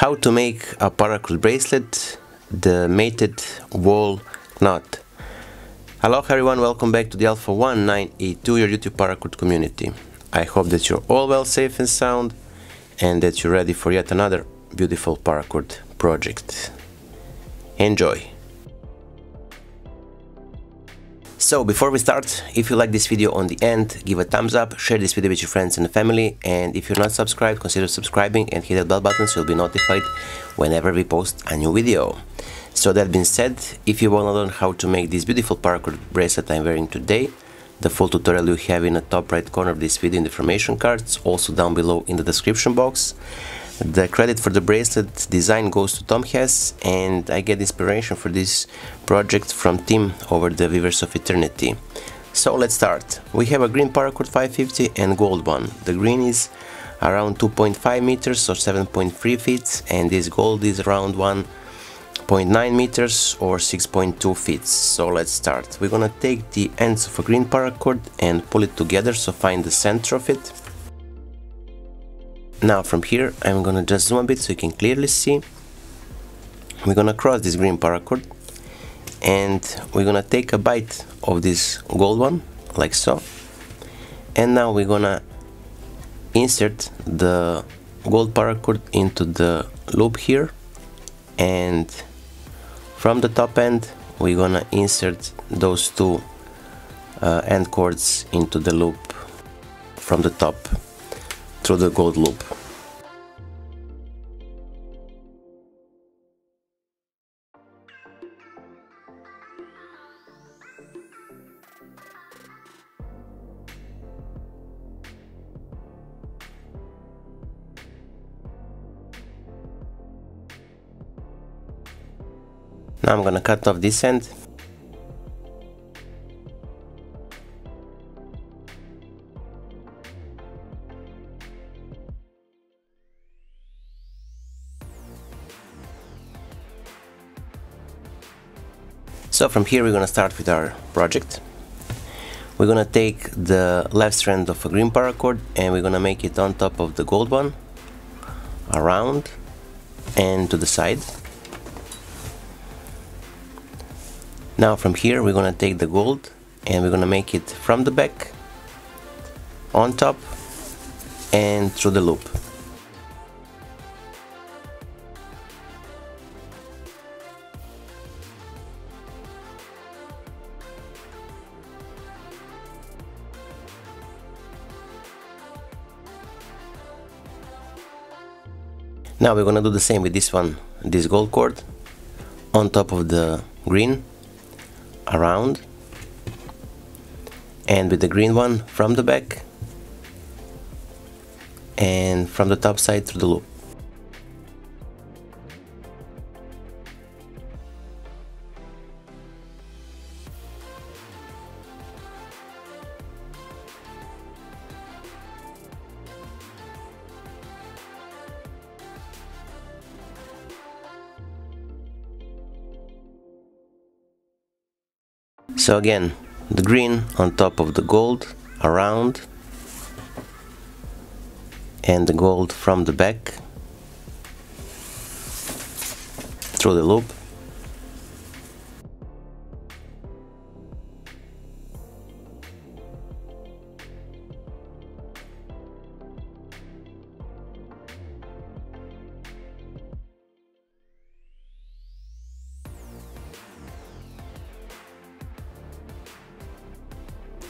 How to make a paracord bracelet, the mated wall knot. Aloha everyone, welcome back to the Alpha 1982, your YouTube paracord community. I hope that you're all well, safe and sound, and that you're ready for yet another beautiful paracord project. Enjoy! So before we start, if you like this video on the end, give a thumbs up, share this video with your friends and family, and if you're not subscribed, consider subscribing and hit that bell button so you'll be notified whenever we post a new video. So that being said, if you want to learn how to make this beautiful paracord bracelet I'm wearing today, the full tutorial you have in the top right corner of this video in the information cards, also down below in the description box. The credit for the bracelet design goes to Tom Hess, and I get inspiration for this project from Tim over the Weavers of Eternity. So let's start. We have a green paracord 550 and gold one. The green is around 2.5 meters or 7.3 feet, and this gold is around 1.9 meters or 6.2 feet. So let's start. We're gonna take the ends of a green paracord and pull it together, so find the center of it. Now from here I'm gonna just zoom a bit so you can clearly see. We're gonna cross this green paracord and we're gonna take a bite of this gold one, like so. And now we're gonna insert the gold paracord into the loop here, and from the top end we're gonna insert those two end cords into the loop from the top through the gold loop. Now I'm gonna cut off this end. So from here we're gonna start with our project. We're gonna take the left strand of a green paracord and we're gonna make it on top of the gold one, around and to the side. Now from here we're gonna take the gold and we're gonna make it from the back, on top and through the loop. Now we're gonna do the same with this one, this gold cord, on top of the green, around, and with the green one from the back and from the top side through the loop. So again, the green on top of the gold, around, and the gold from the back through the loop.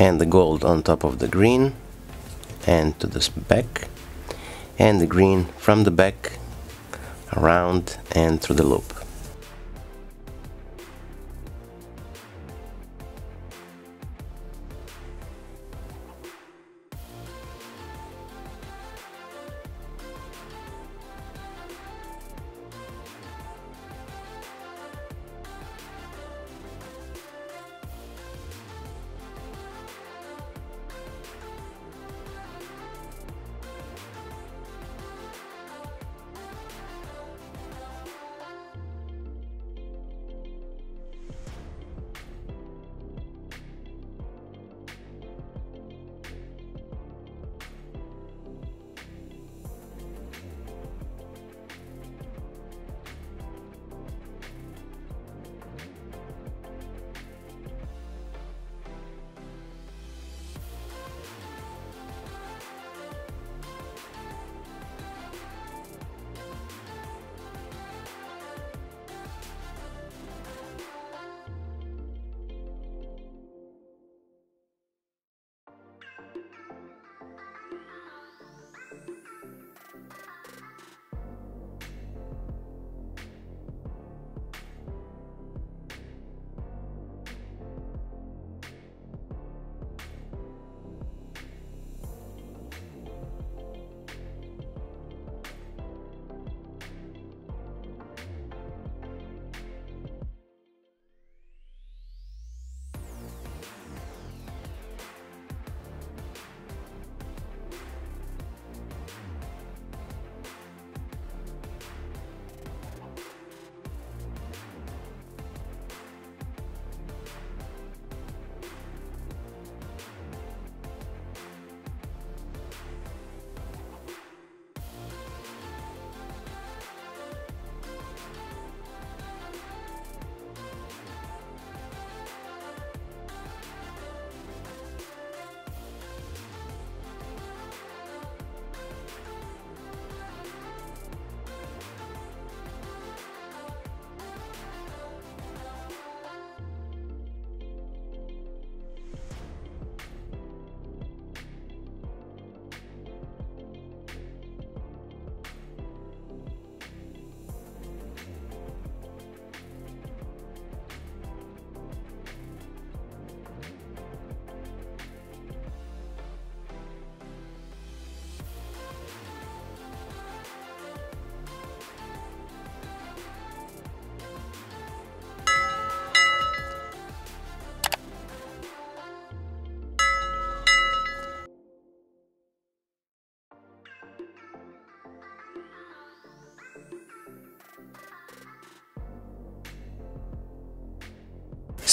And the gold on top of the green and to the back, and the green from the back, around and through the loop.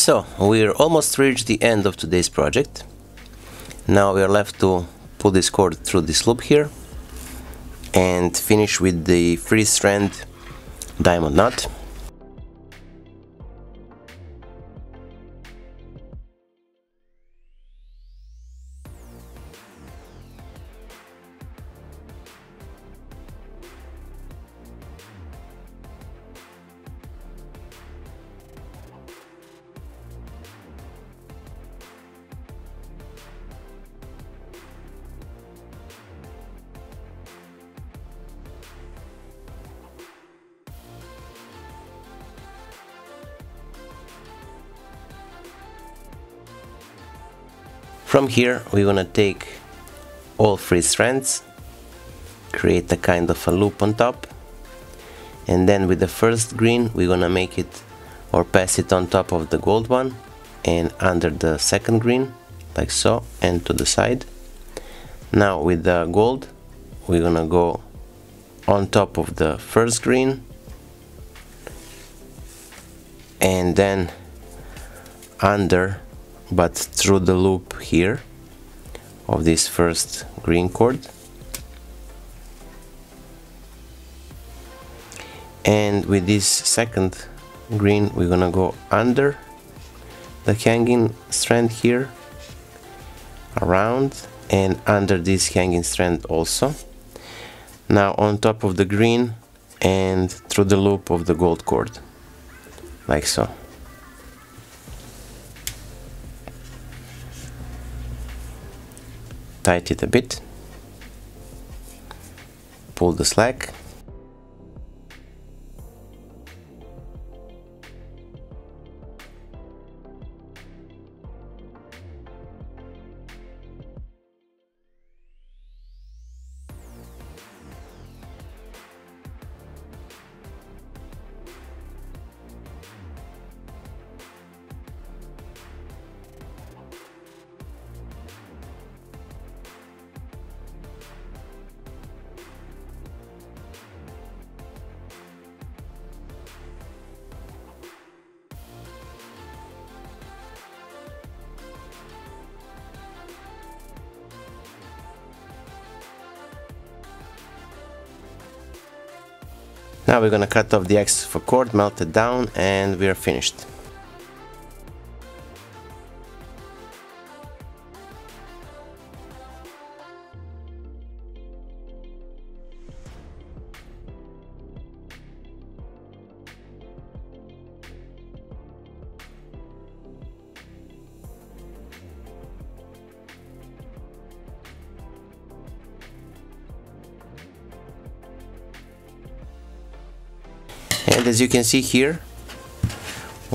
So we're almost reached the end of today's project. Now we are left to pull this cord through this loop here and finish with the 3-strand diamond knot. From here we're gonna take all 3 strands, create a kind of a loop on top, and then with the first green we're gonna make it or pass it on top of the gold one and under the second green, like so, and to the side. Now with the gold we're gonna go on top of the first green and then under, but through the loop here of this first green cord, and with this second green we're gonna go under the hanging strand here, around and under this hanging strand also. Now on top of the green and through the loop of the gold cord, like so. Tighten it a bit, pull the slack, Now we're gonna cut off the excess of a cord, melt it down, and we are finished. And as you can see here,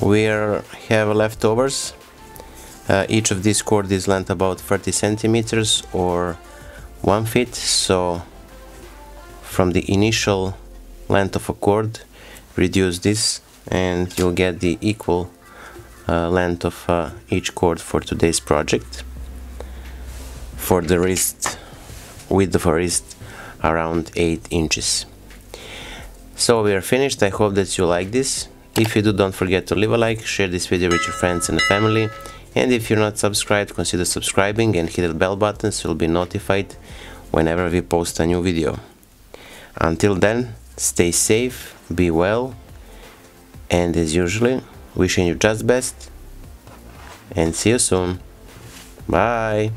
we have leftovers. Each of these cord is length about 30 centimeters or 1 foot. So from the initial length of a cord, reduce this and you'll get the equal length of each cord for today's project. For the wrist, width of a wrist around 8 inches. So we are finished. I hope that you like this. If you do, don't forget to leave a like, share this video with your friends and family, and if you're not subscribed, consider subscribing and hit the bell button so you'll be notified whenever we post a new video. Until then, stay safe, be well, and as usual, wishing you just best, and see you soon. Bye.